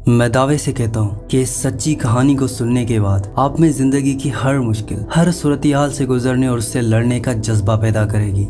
मैं दावे से कहता हूँ कि इस सच्ची कहानी को सुनने के बाद आप में जिंदगी की हर मुश्किल, हर सूरत-ए-हाल से गुजरने और उससे लड़ने का जज्बा पैदा करेगी।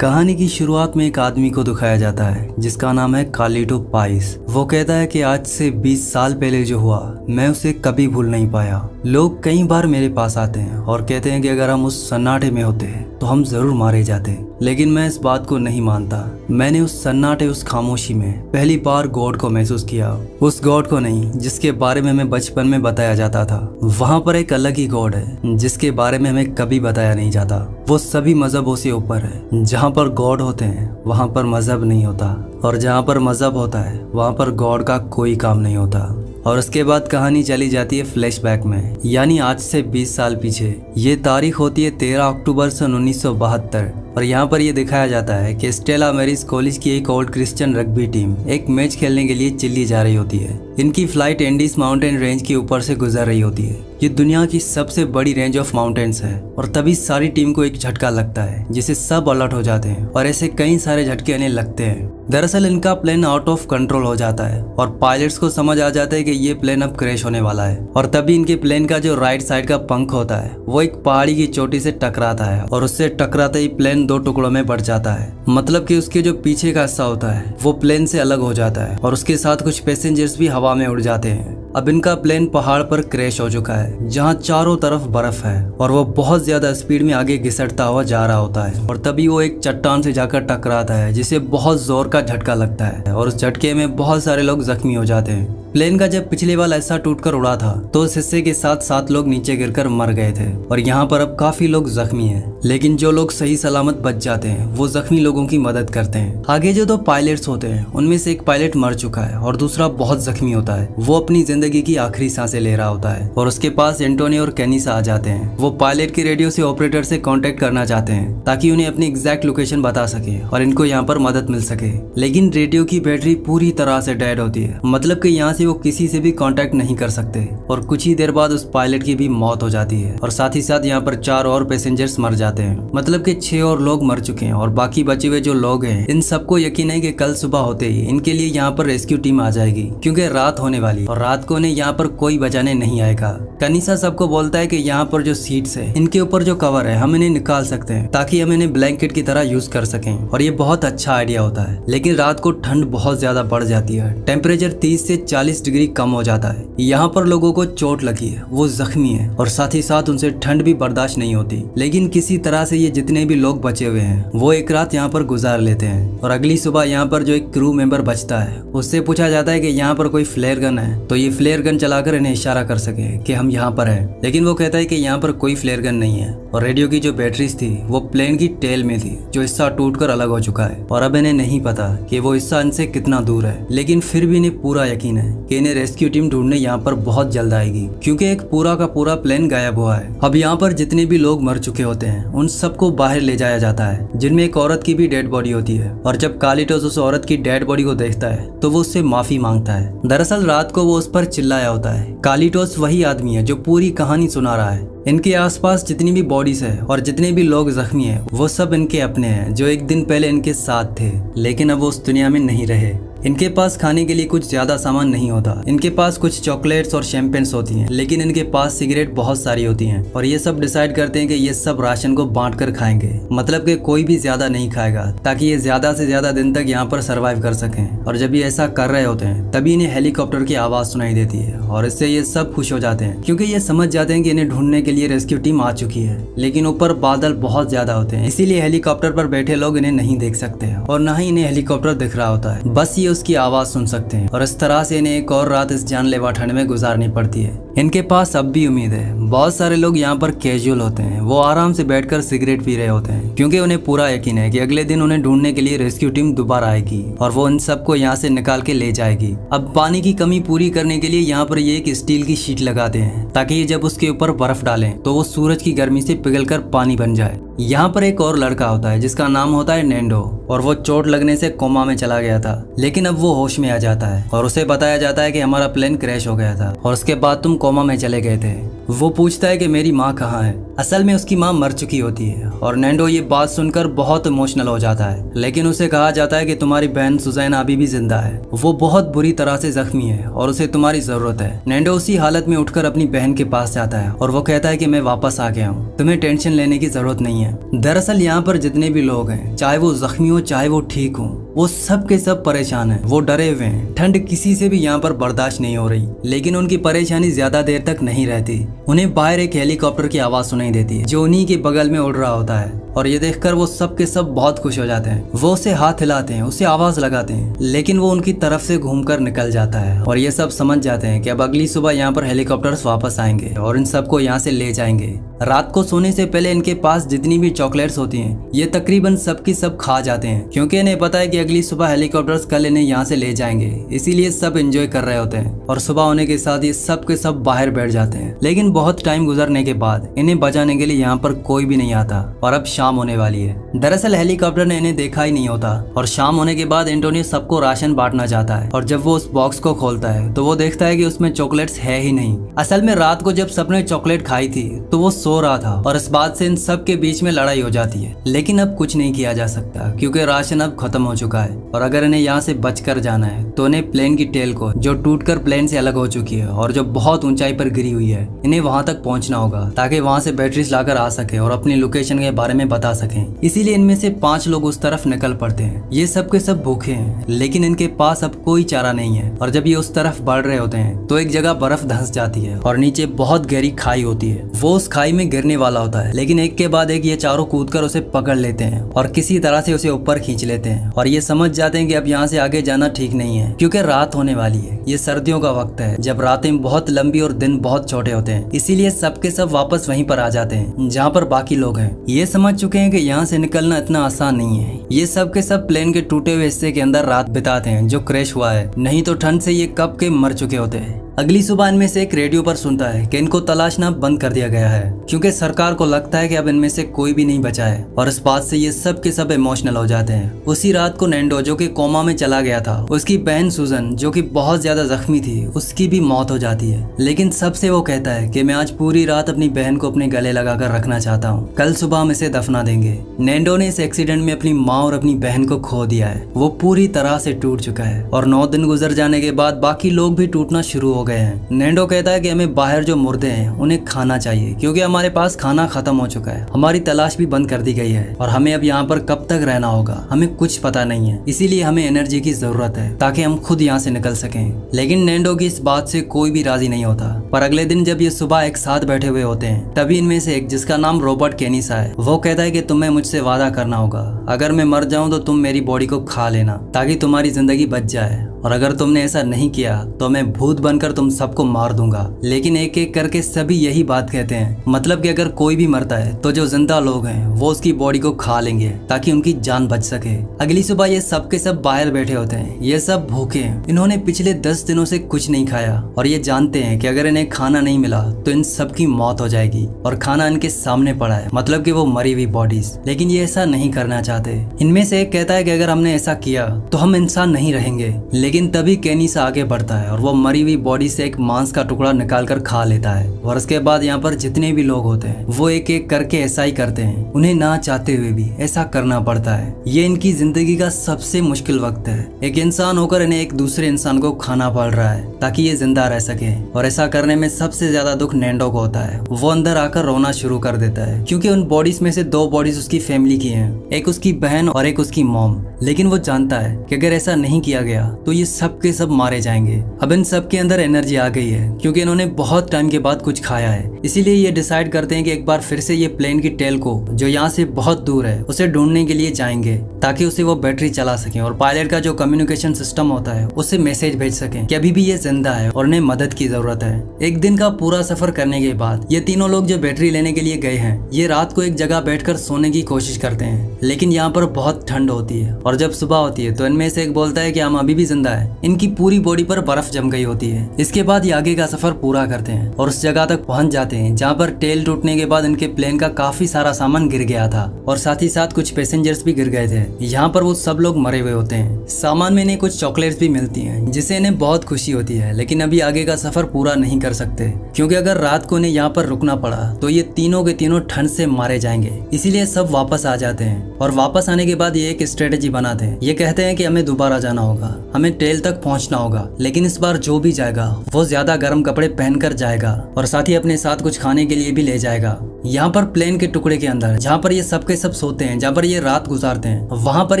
कहानी की शुरुआत में एक आदमी को दिखाया जाता है जिसका नाम है कार्लिटो पाइस। वो कहता है कि आज से 20 साल पहले जो हुआ मैं उसे कभी भूल नहीं पाया। लोग कई बार मेरे पास आते हैं और कहते हैं कि अगर हम उस सन्नाटे में होते तो हम जरूर मारे जाते, लेकिन मैं इस बात को नहीं मानता। मैंने उस सन्नाटे, उस खामोशी में पहली बार गॉड को महसूस किया। उस गॉड को नहीं जिसके बारे में हमें बचपन में बताया जाता था। वहाँ पर एक अलग ही गॉड है जिसके बारे में हमें कभी बताया नहीं जाता। वो सभी मजहबों से ऊपर है। जहाँ पर गॉड होते हैं वहाँ पर मजहब नहीं होता, और जहाँ पर मजहब होता है वहाँ पर गॉड का कोई काम नहीं होता। और उसके बाद कहानी चली जाती है फ्लैशबैक में, यानी आज से 20 साल पीछे। ये तारीख होती है 13 अक्टूबर सन 1972, और यहाँ पर ये दिखाया जाता है कि स्टेला मैरिज कॉलेज की एक ओल्ड क्रिश्चियन रग्बी टीम एक मैच खेलने के लिए चिल्ली जा रही होती है। इनकी फ्लाइट एंडीज माउंटेन रेंज के ऊपर से गुजर रही होती है। ये दुनिया की सबसे बड़ी रेंज ऑफ माउंटेन्स है, और तभी सारी टीम को एक झटका लगता है जिसे सब अलर्ट हो जाते हैं, और ऐसे कई सारे झटके इन्हें लगते हैं। दरअसल इनका प्लेन आउट ऑफ कंट्रोल हो जाता है और पायलट्स को समझ आ जाता है कि ये प्लेन अब क्रैश होने वाला है। और तभी इनके प्लेन का जो राइट साइड का पंख होता है वो एक पहाड़ी की चोटी से टकराता है, और उससे टकराते ही प्लेन 2 टुकड़ों में बढ़ जाता है। मतलब कि उसके जो पीछे का हिस्सा होता है वो प्लेन से अलग हो जाता है, और उसके साथ कुछ पैसेंजर्स भी हवा में उड़ जाते हैं। अब इनका प्लेन पहाड़ पर क्रैश हो चुका है जहाँ चारों तरफ बर्फ है, और वो बहुत ज्यादा स्पीड में आगे घिसटता हुआ जा रहा होता है। और तभी वो एक चट्टान से जाकर टकराता है जिसे बहुत जोर का झटका लगता है, और उस झटके में बहुत सारे लोग जख्मी हो जाते हैं। प्लेन का जब पिछले वाला हिस्सा टूटकर उड़ा था तो उस हिस्से के साथ 7 लोग नीचे गिरकर मर गए थे, और यहाँ पर अब काफी लोग जख्मी हैं। लेकिन जो लोग सही सलामत बच जाते हैं वो जख्मी लोगों की मदद करते हैं। आगे जो 2 पायलट्स होते हैं उनमें से एक पायलट मर चुका है और दूसरा बहुत जख्मी होता है। वो अपनी जिंदगी की आखिरी सांसें ले रहा होता है, और उसके पास एंटोनी और कैनिसा आ जाते हैं। वो पायलट के रेडियो से ऑपरेटर से कांटेक्ट करना चाहते हैं ताकि उन्हें अपनी एग्जैक्ट लोकेशन बता सके और इनको यहाँ पर मदद मिल सके। लेकिन रेडियो की बैटरी पूरी तरह से डेड होती है, मतलब कि यहाँ से वो किसी से भी कांटेक्ट नहीं कर सकते। और कुछ ही देर बाद उस पायलट की भी मौत हो जाती है, और साथ ही साथ यहाँ पर 4 और पैसेंजर्स मर जाते हैं। मतलब कि 6 और लोग मर चुके हैं, और बाकी बचे हुए जो लोग हैं इन सबको यकीन है कि कल सुबह होते ही इनके लिए यहाँ पर रेस्क्यू टीम आ जाएगी, क्योंकि रात होने वाली और रात को इन्हें यहाँ पर कोई बचाने नहीं आएगा। कनिसा सबको बोलता है कि यहाँ पर जो सीट्स है इनके ऊपर जो कवर है हम इन्हें निकाल सकते हैं ताकि हम इन्हें ब्लैंकेट की तरह यूज कर सकें, और ये बहुत अच्छा आइडिया होता है। लेकिन रात को ठंड बहुत ज्यादा बढ़ जाती है। टेम्परेचर 30 से 40 डिग्री कम हो जाता है। यहाँ पर लोगों को चोट लगी है, वो जख्मी है, और साथ ही साथ उनसे ठंड भी बर्दाश्त नहीं होती। लेकिन किसी तरह से ये जितने भी लोग बचे हुए हैं वो एक रात यहाँ पर गुजार लेते हैं, और अगली सुबह यहाँ पर जो एक क्रू मेंबर बचता है उससे पूछा जाता है कि यहाँ पर कोई फ्लेयर गन है तो ये फ्लेयर गन चलाकर इन्हें इशारा कर सके कि हम यहाँ पर हैं। लेकिन वो कहता है कि यहाँ पर कोई फ्लेयर गन नहीं है, और रेडियो की जो बैटरीज थी वो प्लेन की टेल में थी जो हिस्सा टूटकर अलग हो चुका है, और अब इन्हें नहीं पता कि वो हिस्सा इनसे कितना दूर है। लेकिन फिर भी इन्हें पूरा यकीन है कि इन्हें रेस्क्यू टीम ढूंढने यहाँ पर बहुत जल्द आएगी, क्योंकि एक पूरा का पूरा प्लेन गायब हुआ है। अब यहाँ पर जितने भी लोग मर चुके होते हैं उन सबको बाहर ले जाया जाता है, जिनमें एक औरत की भी डेड बॉडी होती है। और जब कार्लिटोस उस औरत की डेड बॉडी को देखता है तो वो उससे माफी मांगता है। दरअसल रात को वो उस पर चिल्लाया होता है। कार्लिटोस वही आदमी है जो पूरी कहानी सुना रहा है। इनके आसपास जितनी भी बॉडीज है और जितने भी लोग जख्मी हैं वो सब इनके अपने हैं जो एक दिन पहले इनके साथ थे, लेकिन अब वो उस दुनिया में नहीं रहे। इनके पास खाने के लिए कुछ ज्यादा सामान नहीं होता। इनके पास कुछ चॉकलेट्स और शैंपेन्स होती हैं, लेकिन इनके पास सिगरेट बहुत सारी होती हैं, और ये सब डिसाइड करते हैं कि ये सब राशन को बांट कर खाएंगे। मतलब कि कोई भी ज्यादा नहीं खाएगा ताकि ये ज्यादा से ज्यादा दिन तक यहाँ पर सर्वाइव कर सकें। और जब ये ऐसा कर रहे होते हैं तभी इन्हें हेलीकॉप्टर की आवाज सुनाई देती है, और इससे ये सब खुश हो जाते हैं क्योंकि ये समझ जाते हैं कि इन्हें ढूंढने के लिए रेस्क्यू टीम आ चुकी है। लेकिन ऊपर बादल बहुत ज्यादा होते हैं, इसीलिए हेलीकॉप्टर पर बैठे लोग इन्हें नहीं देख सकते, और न ही इन्हें हेलीकॉप्टर दिख रहा होता है, बस ये उसकी आवाज सुन सकते हैं। और इस तरह से इन्हें एक और रात इस जानलेवा ठंड में गुजारनी पड़ती है। इनके पास अब भी उम्मीद है। बहुत सारे लोग यहाँ पर कैजुअल होते हैं, वो आराम से बैठकर सिगरेट पी रहे होते हैं, क्योंकि उन्हें पूरा यकीन है कि अगले दिन उन्हें ढूंढने के लिए रेस्क्यू टीम दोबारा आएगी और वो इन सबको यहाँ से निकाल के ले जाएगी। अब पानी की कमी पूरी करने के लिए यहाँ पर ये एक स्टील की शीट लगाते हैं ताकि ये जब उसके ऊपर बर्फ डालें तो वो सूरज की गर्मी से पिघलकर पानी बन जाए। यहाँ पर एक और लड़का होता है जिसका नाम होता है नैंडो, और वो चोट लगने से कोमा में चला गया था, लेकिन अब वो होश में आ जाता है और उसे बताया जाता है कि हमारा प्लेन क्रैश हो गया था और उसके बाद तुम कोमा में चले गए थे। वो पूछता है कि मेरी माँ कहाँ है। असल में उसकी माँ मर चुकी होती है और नैंडो ये बात सुनकर बहुत इमोशनल हो जाता है, लेकिन उसे कहा जाता है कि तुम्हारी बहन सुजैना अभी भी जिंदा है। वो बहुत बुरी तरह से जख्मी है और उसे तुम्हारी जरूरत है। नैंडो उसी हालत में उठकर अपनी बहन के पास जाता है और वो कहता है कि मैं वापस आ गया हूँ, तुम्हें टेंशन लेने की जरूरत नहीं है। दरअसल यहाँ पर जितने भी लोग हैं, चाहे वो जख्मी हो चाहे वो ठीक हो, वो सब के सब परेशान हैं। वो डरे हुए हैं। ठंड किसी से भी यहाँ पर बर्दाश्त नहीं हो रही, लेकिन उनकी परेशानी ज्यादा देर तक नहीं रहती। उन्हें बाहर एक हेलीकॉप्टर की आवाज सुनाई देती है जो उन्हीं के बगल में उड़ रहा होता है और ये देखकर वो सब के सब बहुत खुश हो जाते हैं। वो उसे हाथ हिलाते हैं, उसे आवाज लगाते हैं, लेकिन वो उनकी तरफ से घूमकर निकल जाता है और ये सब समझ जाते हैं कि अब अगली सुबह यहाँ पर हेलीकॉप्टर्स वापस आएंगे और इन सबको यहाँ से ले जाएंगे। रात को सोने से पहले इनके पास जितनी भी चॉकलेट्स होती हैं ये तकरीबन सबकी सब खा जाते हैं, क्योंकि इन्हें पता है कि अगली सुबह हेलीकॉप्टर्स कल इन्हें यहाँ से ले जाएंगे। इसीलिए सब एंजॉय कर रहे होते हैं और सुबह होने के साथ ये सब के सब बाहर बैठ जाते हैं। लेकिन बहुत टाइम गुजरने के बाद इन्हें बचाने के लिए यहाँ पर कोई भी नहीं आता और अब शाम होने वाली है। दरअसल हेलीकॉप्टर ने इन्हें देखा ही नहीं होता और शाम होने के बाद एंटोनियो सबको राशन बांटना चाहता है और जब वो उस बॉक्स को खोलता है तो वो देखता है कि उसमें चॉकलेट्स है ही नहीं। असल में रात को जब सबने चॉकलेट खाई थी तो वो सो रहा था और इस बात से इन सब के बीच में लड़ाई हो जाती है। लेकिन अब कुछ नहीं किया जा सकता क्योंकि राशन अब खत्म हो चुका है और अगर इन्हें यहाँ से बचकर जाना है तो इन्हें प्लेन की टेल को, जो टूटकर प्लेन से अलग हो चुकी है और जो बहुत ऊंचाई पर गिरी हुई है, इन्हें वहां तक पहुंचना होगा ताकि वहां से बैटरीज लाकर आ सके और अपनी लोकेशन के बारे में बता सकें। इसीलिए इनमें से 5 लोग उस तरफ निकल पड़ते हैं। ये सब के सब भूखे हैं, लेकिन इनके पास अब कोई चारा नहीं है और जब ये उस तरफ बढ़ रहे होते हैं तो एक जगह बर्फ धंस जाती है और नीचे बहुत गहरी खाई होती है। वो उस खाई में गिरने वाला होता है, लेकिन एक के बाद एक ये चारों कूदकर उसे पकड़ लेते हैं और किसी तरह से उसे ऊपर खींच लेते हैं और ये समझ जाते हैं कि अब यहाँ से आगे जाना ठीक नहीं है क्योंकि रात होने वाली है। ये सर्दियों का वक्त है जब रातें बहुत लंबी और दिन बहुत छोटे होते हैं। इसीलिए सब के सब वापस वहीं पर आ जाते हैं जहाँ पर बाकी लोग हैं। ये समझ चुके हैं कि यहाँ से निकलना इतना आसान नहीं है। ये सब के सब प्लेन के टूटे हुए हिस्से के अंदर रात बिताते हैं जो क्रैश हुआ है, नहीं तो ठंड से ये कब के मर चुके होते हैं। अगली सुबह इनमें से एक रेडियो पर सुनता है कि इनको तलाशना बंद कर दिया गया है क्योंकि सरकार को लगता है कि अब इनमें से कोई भी नहीं बचा है और इस बात से ये सब के सब इमोशनल हो जाते हैं। उसी रात को नैंडो, जो कि कोमा में चला गया था, उसकी बहन सुजन, जो कि बहुत ज्यादा जख्मी थी, उसकी भी मौत हो जाती है। लेकिन सबसे वो कहता है कि मैं आज पूरी रात अपनी बहन को अपने गले लगाकर रखना चाहता हूँ, कल सुबह हम इसे दफना देंगे। नैंडो ने इस एक्सीडेंट में अपनी माँ और अपनी बहन को खो दिया है। वो पूरी तरह से टूट चुका है और 9 दिन गुजर जाने के बाद बाकी लोग भी टूटना शुरू हो गए हैं। नैंडो कहता है कि हमें बाहर जो मुर्दे हैं उन्हें खाना चाहिए क्योंकि हमारे पास खाना खत्म हो चुका है, हमारी तलाश भी बंद कर दी गई है और हमें अब यहाँ पर कब तक रहना होगा हमें कुछ पता नहीं है। इसीलिए हमें एनर्जी की जरूरत है ताकि हम खुद यहाँ से निकल सकें। लेकिन नैंडो की इस बात से कोई भी राजी नहीं होता। पर अगले दिन जब ये सुबह एक साथ बैठे हुए होते हैं तभी इनमें से एक, जिसका नाम रॉबर्ट केनिसा है, वो कहता है कि तुम्हें मुझसे वादा करना होगा, अगर मैं मर जाऊं तो तुम मेरी बॉडी को खा लेना ताकि तुम्हारी जिंदगी बच जाए, और अगर तुमने ऐसा नहीं किया तो मैं भूत बनकर तुम सबको मार दूंगा। लेकिन एक एक करके सभी यही बात कहते हैं, मतलब कि अगर कोई भी मरता है तो जो जिंदा लोग हैं वो उसकी बॉडी को खा लेंगे ताकि उनकी जान बच सके। अगली सुबह ये सब के सब बाहर बैठे होते हैं। ये सब भूखे हैं, इन्होंने पिछले 10 दिनों से कुछ नहीं खाया और ये जानते हैं कि अगर इन्हें खाना नहीं मिला तो इन सबकी मौत हो जाएगी और खाना इनके सामने पड़ा है, मतलब कि वो मरी हुई बॉडीज। लेकिन ये ऐसा नहीं करना चाहते। इनमें से एक कहता है कि अगर हमने ऐसा किया तो हम इंसान नहीं रहेंगे। लेकिन तभी केनिसा आगे बढ़ता है और वो मरी हुई बॉडी से एक मांस का टुकड़ा निकाल कर खा लेता है और उसके बाद यहाँ पर जितने भी लोग होते हैं वो एक एक करके ऐसा ही करते हैं। उन्हें ना चाहते हुए भी ऐसा करना पड़ता है। ये इनकी जिंदगी का सबसे मुश्किल वक्त है। एक इंसान होकर इन्हें एक दूसरे इंसान को खाना पड़ रहा है ताकि ये जिंदा रह सके, और ऐसा करने में सबसे ज्यादा दुख नैंडो को होता है। वो अंदर आकर रोना शुरू कर देता है क्योंकि उन बॉडीज में से 2 बॉडीज उसकी फैमिली की हैं, एक उसकी बहन और एक उसकी मॉम। लेकिन वो जानता है कि अगर ऐसा नहीं किया गया तो ये सब के सब मारे जाएंगे। अब इन सब के अंदर एनर्जी आ गई है क्योंकि इन्होंने बहुत टाइम के बाद कुछ खाया है। इसीलिए ये डिसाइड करते हैं कि एक बार फिर से ये प्लेन की टेल को, जो यहाँ से बहुत दूर है, उसे ढूंढने के लिए जाएंगे ताकि उसे वो बैटरी चला सकें और पायलट का जो कम्युनिकेशन सिस्टम होता है उससे मैसेज भेज सकें कि अभी भी ये जिंदा है और उन्हें मदद की जरूरत है। एक दिन का पूरा सफर करने के बाद ये तीनों लोग जो बैटरी लेने के लिए गए हैं, ये रात को एक जगह बैठकर सोने की कोशिश करते हैं। लेकिन यहाँ पर बहुत ठंड होती है और जब सुबह होती है तो इनमें से एक बोलता है कि हम अभी भी जिंदा है इनकी पूरी बॉडी पर बर्फ जम गई होती है। इसके बाद ये आगे का सफर पूरा करते हैं और उस जगह तक पहुंच जाते हैं जहाँ पर टेल टूटने के बाद इनके प्लेन का काफी सारा सामान गिर गया था और साथ ही साथ कुछ पैसेंजर्स भी गिर गए थे। यहाँ पर वो सब लोग मरे हुए होते हैं। सामान में इन्हें कुछ चॉकलेट्स भी मिलती हैं जिससे इन्हें बहुत खुशी होती है, लेकिन अभी आगे का सफर पूरा नहीं कर सकते क्योंकि अगर रात को इन्हें यहाँ पर रुकना पड़ा तो ये तीनों के तीनों ठंड से मारे जाएंगे। इसीलिए सब वापस आ जाते हैं और वापस आने के बाद ये एक स्ट्रेटेजी बनाते हैं। ये कहते हैं कि हमें दोबारा जाना होगा, हमें टेल तक पहुंचना होगा, लेकिन इस बार जो भी जाएगा वो ज्यादा गर्म कपड़े पहनकर जाएगा और साथ ही अपने साथ कुछ खाने के लिए भी ले जाएगा। यहाँ पर प्लेन के टुकड़े के अंदर जहाँ पर ये सब के सब सोते हैं, जहाँ पर ये रात गुजारते हैं, वहाँ पर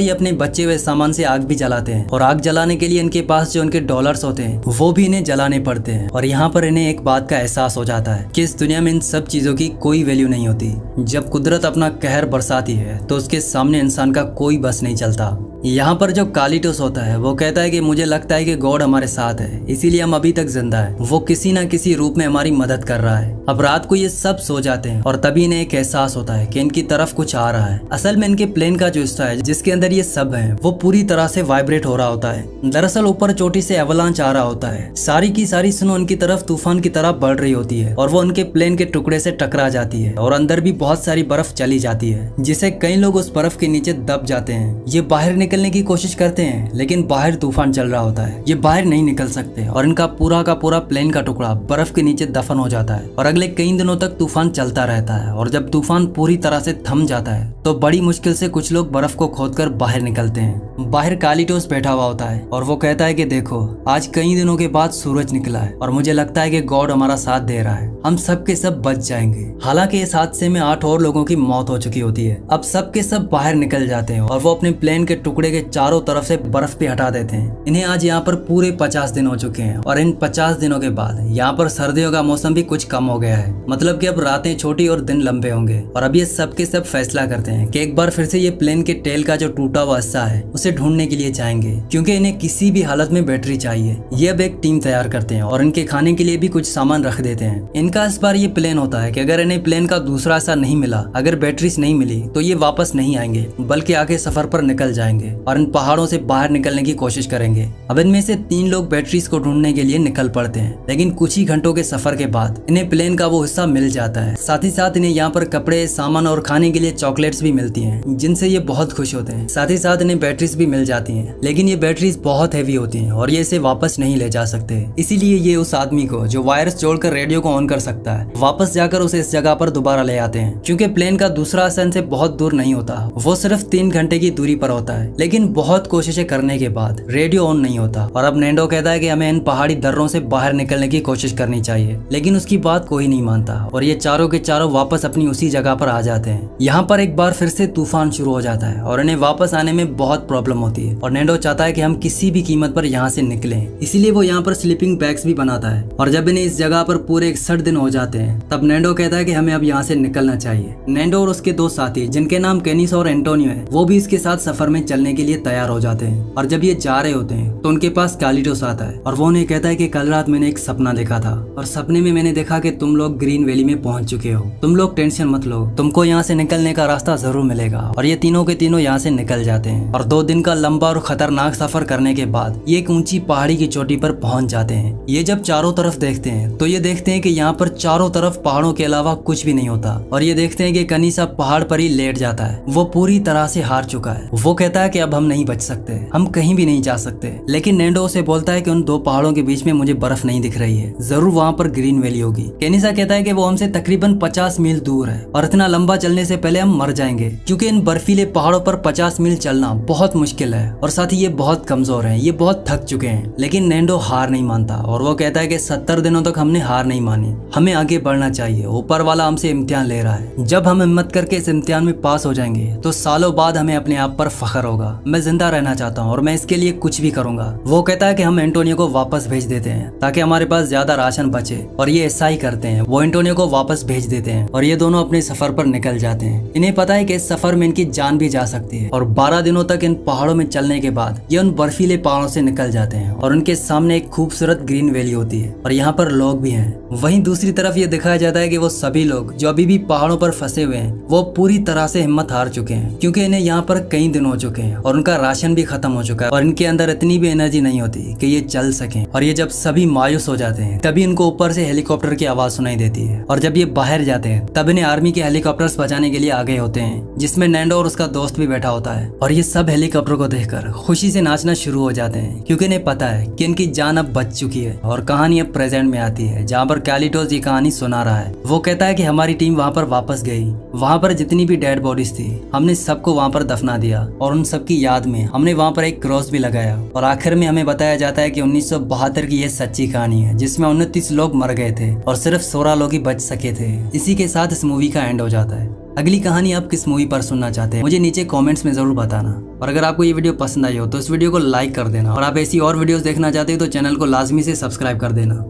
ये अपने बचे हुए सामान से आग भी जलाते हैं और आग जलाने के लिए इनके पास जो इनके डॉलर्स होते हैं वो भी इन्हें जलाने पड़ते हैं। और यहाँ पर इन्हें एक बात का एहसास हो जाता है कि इस दुनिया में इन सब चीजों की कोई वैल्यू नहीं होती। जब कुदरत अपना कहर बरसाती है तो उसके सामने इंसान का कोई बस नहीं चलता। यहाँ पर जो कालिटोस होता है वो कहता है कि मुझे लगता है कि गॉड हमारे साथ है, इसीलिए हम अभी तक जिंदा है। वो किसी न किसी रूप में हमारी मदद कर रहा है। अब रात को ये सब सो जाते हैं और तभी इन्हें एक एहसास होता है कि इनकी तरफ कुछ आ रहा है। असल में इनके प्लेन का जो हिस्सा है जिसके अंदर ये सब है वो पूरी तरह से वाइब्रेट हो रहा होता है। दरअसल ऊपर चोटी से एवलांच आ रहा होता है। सारी की सारी स्नो उनकी तरफ तूफान की तरह बढ़ रही होती है और वो उनके प्लेन के टुकड़े से टकरा जाती है और अंदर भी बहुत सारी बर्फ चली जाती है जिससे कई लोग उस बर्फ के नीचे दब जाते हैं। ये बाहर निकलने की कोशिश करते हैं लेकिन बाहर तूफान चल रहा होता है, ये बाहर नहीं निकल सकते और इनका पूरा का पूरा प्लेन का टुकड़ा बर्फ के नीचे दफन हो जाता है और अगले कई दिनों तक तूफान चलता रहता है। और जब तूफान पूरी तरह से थम जाता है तो बड़ी मुश्किल से कुछ लोग बर्फ को खोदकर बाहर निकलते हैं। बाहर कालिटोस बैठा हुआ होता है और वो कहता है कि देखो आज कई दिनों के बाद सूरज निकला है और मुझे लगता है कि गॉड हमारा साथ दे रहा है, हम सब के सब बच जाएंगे। हालांकि इस हादसे में 8 और लोगों की मौत हो चुकी होती है। अब सब के सब बाहर निकल जाते हैं और वो अपने प्लेन के टुकड़े के चारों तरफ से बर्फ भी हटा देते हैं। इन्हें आज यहाँ पर पूरे 50 दिन हो चुके हैं और इन 50 दिनों के बाद यहाँ पर सर्दियों का मौसम भी कुछ कम हो गया है। मतलब कि अब रातें छोटी और दिन लंबे होंगे। और अब ये सब के सब फैसला करते हैं कि एक बार फिर से ये प्लेन के टेल का जो टूटा हुआ हिस्सा है उसे ढूंढने के लिए जाएंगे क्योंकि इन्हें किसी भी हालत में बैटरी चाहिए। ये अब एक टीम तैयार करते हैं और इनके खाने के लिए भी कुछ सामान रख देते हैं। इनका इस बार ये प्लान होता है कि अगर इन्हें प्लेन का दूसरा हिस्सा नहीं मिला, अगर बैटरीज नहीं मिली तो ये वापस नहीं आएंगे बल्कि आगे सफर पर निकल जाएंगे और इन पहाड़ों से बाहर निकलने की कोशिश करेंगे। अब इनमें से 3 लोग बैटरीज को ढूंढने के लिए निकल पड़ते हैं, लेकिन कुछ ही घंटों के सफर के बाद इन्हें प्लेन का वो हिस्सा मिल जाता है। साथ ही साथ इन्हें यहाँ पर कपड़े, सामान और खाने के लिए चॉकलेट्स भी मिलती हैं जिनसे ये बहुत खुश होते हैं। साथ ही साथ इन्हें बैटरीज भी मिल जाती हैं, लेकिन ये बैटरीज बहुत हैवी होती हैं और ये इसे वापस नहीं ले जा सकते। इसीलिए ये उस आदमी को जो वायरस जोड़कर रेडियो को ऑन कर सकता है वापस जाकर उसे इस जगह पर दोबारा ले आते हैं। क्योंकि प्लेन का दूसरा हिस्सा से बहुत दूर नहीं होता, वो सिर्फ 3 घंटे की दूरी पर होता है। लेकिन बहुत कोशिशें करने के बाद रेडियो ऑन नहीं होता और अब नैंडो कहता है कि हमें इन पहाड़ी दर्रों से बाहर निकलने की कोशिश करनी चाहिए, लेकिन उसकी बात कोई नहीं मानता और ये चारों के चारों वापस अपनी उसी जगह पर आ जाते हैं। यहाँ पर एक बार फिर से तूफान शुरू हो जाता है और इन्हें वापस आने में बहुत प्रॉब्लम होती है और नैंडो चाहता है कि हम किसी भी कीमत पर यहाँ से निकलें। इसीलिए वो यहाँ पर स्लीपिंग बैग्स भी बनाता है और जब इन्हें इस जगह पर पूरे 61 दिन हो जाते हैं तब नैंडो कहता है कि हमें अब यहाँ से निकलना चाहिए। नैंडो और उसके 2 साथी जिनके नाम केनिस और एंटोनियो है वो भी इसके साथ सफर में चलने के लिए तैयार हो जाते हैं। और जब ये जा रहे होते हैं तो उनके पास कालिटोस आता है और वो उन्हें कहता है कि कल रात मैंने एक सपना देखा था और सपने में मैंने देखा कि तुम लोग ग्रीन वैली में पहुंच चुके हो। तुम लोग टेंशन मत लो, तुमको यहाँ से निकलने का रास्ता जरूर मिलेगा। और ये तीनों के तीनों यहाँ से निकल जाते हैं और 2 दिन का लंबा और खतरनाक सफर करने के बाद ये एक ऊंची पहाड़ी की चोटी पर पहुंच जाते हैं। ये जब चारों तरफ देखते हैं तो ये देखते हैं कि यहाँ पर चारों तरफ पहाड़ों के अलावा कुछ भी नहीं होता और ये देखते हैं कि कनीसा पहाड़ पर ही लेट जाता है। वो पूरी तरह से हार चुका है। वो कहता है कि अब हम नहीं बच सकते, हम कहीं भी नहीं जा सकते। लेकिन नैंडो उसे बोलता है कि उन 2 पहाड़ों के बीच में मुझे बर्फ नहीं दिख रही है, जरूर वहाँ पर ग्रीन वैली होगी। केनिसा कहता है कि वो हमसे तकरीबन 50 मील दूर है और इतना लंबा चलने से पहले हम मर जाएंगे क्योंकि इन बर्फीले पहाड़ों पर 50 मील चलना बहुत मुश्किल है और साथ ही ये बहुत कमजोर हैं, ये बहुत थक चुके हैं। लेकिन नैंडो हार नहीं मानता और वो कहता है कि 70 दिनों तक हमने हार नहीं मानी, हमें आगे बढ़ना चाहिए। ऊपर वाला हमसे इम्तिहान ले रहा है, जब हम हिम्मत करके इस इम्तिहान में पास हो जाएंगे तो सालों बाद हमें अपने आप पर फख्र होगा। मैं जिंदा रहना चाहता हूँ और मैं इसके लिए कुछ भी करूंगा। वो कहता है कि हम एंटोनियो को वापस भेज देते हैं ताकि हमारे पास ज्यादा राशन बचे और ये ऐसा ही करते हैं। वो एंटोनियो को वापस भेज देते हैं और ये दोनों अपने सफर पर निकल जाते हैं। इन्हें पता है कि इस सफर में इनकी जान भी जा सकती है और 12 दिनों तक इन पहाड़ों में चलने के बाद ये उन बर्फीले पहाड़ों से निकल जाते हैं और उनके सामने एक खूबसूरत ग्रीन वैली होती है और यहाँ पर लोग भी हैं। वहीं दूसरी तरफ ये दिखाया जाता है कि वो सभी लोग जो अभी भी पहाड़ों पर फंसे हुए हैं वो पूरी तरह से हिम्मत हार चुके हैं क्योंकि इन्हें यहाँ पर कई दिन हो चुके हैं और उनका राशन भी खत्म हो चुका है और इनके अंदर इतनी भी एनर्जी नहीं होती कि ये चल सकें। और ये जब सभी मायूस हो जाते हैं तभी इनको ऊपर से हेलीकॉप्टर की आवाज सुनाई देती है। और जब ये बाहर जाते हैं तब इन्हें आर्मी के हेलीकॉप्टर्स बचाने के लिए आ गए होते हैं, जिसमें नैंडो और उसका दोस्त भी बैठा होता है। और ये सब हेलीकॉप्टर को देखकर खुशी से नाचना शुरू हो जाते हैं, क्योंकि इन्हें पता है कि इनकी जान अब बच चुकी है। और कहानी अब प्रेजेंट में आती है, जहाँ पर कैलिटोस ये कहानी सुना रहा है। वो कहता है कि हमारी टीम वहाँ पर वापस गई, वहाँ पर जितनी भी डेड बॉडीज थी हमने सबको वहाँ पर दफना दिया और उन सबकी याद में हमने वहाँ पर एक क्रॉस भी लगाया। और आखिर में हमें बताया जाता है कि 1972 की यह सच्ची कहानी है, जिसमें 29 लोग मर गए थे और सिर्फ 16 लोग ही बच सके थे। इसी के साथ इस मूवी का एंड हो जाता है। अगली कहानी आप किस मूवी पर सुनना चाहते हैं मुझे नीचे कमेंट्स में जरूर बताना। और अगर आपको ये वीडियो पसंद आई हो तो इस वीडियो को लाइक कर देना। और आप ऐसी और वीडियोस देखना चाहते हो तो चैनल को लाजमी से सब्सक्राइब कर देना।